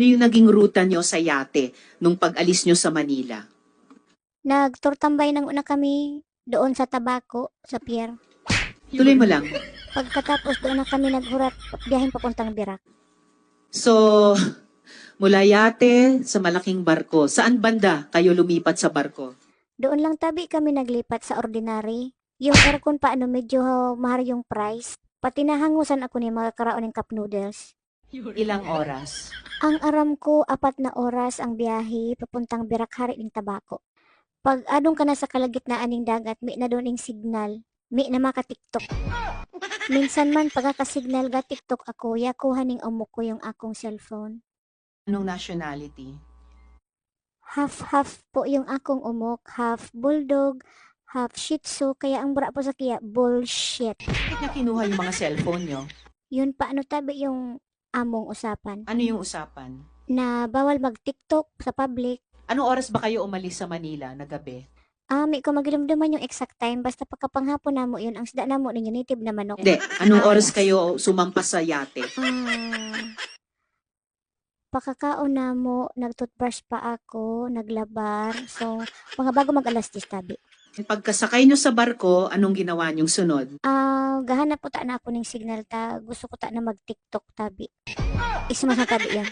Ano yung naging ruta nyo sa yate nung pag-alis nyo sa Manila? Nagturtambay ng una kami doon sa Tabaco, sa pier. Tuloy mo lang. Pagkatapos doon na kami naghurat biyahin papuntang Birak. So, mula yate sa malaking barko, saan banda kayo lumipat sa barko? Doon lang tabi kami naglipat sa ordinary. Yung aircon pa medyo mahal yung price. Pati nahangusan ako ni mga karaon ng cup noodles. Ilang oras? Ang aram ko, 4 na oras ang biyahe papuntang Birak hari ng Tabaco. Pag adong ka na sa kalagitnaan ng dagat, may na doon yung signal. May na maka-tiktok. Minsan man pagkakasignal ga tiktok ako, yakuha ning amok ko yung akong cellphone. Anong nationality? Half-half po yung akong umok, half bulldog, half shih tzu, kaya ang bura po sa kaya, bullshit. Bakit niya kinuha yung mga cellphone nyo? Yun pa tabi yung among usapan, Ano yung usapan? na bawal mag-tiktok sa public. Anong oras ba kayo umalis sa Manila na gabi? May ko magdumduman yung exact time, basta pagkapanghapon namo yun, ang sida namo ninyo native na manok. Hindi. Anong oras Alas. kayo sumampas sa yate? Pakakaon na mo, nag-toothbrush pa ako, naglabar. So, mga bago mag-alas 10 tabi. Pagkasakay nyo sa barko, anong ginawa nyong sunod? Gahanap po ta na ako ng signal ta. Gusto ko ta na mag-TikTok tabi. Isma sa tabi yan.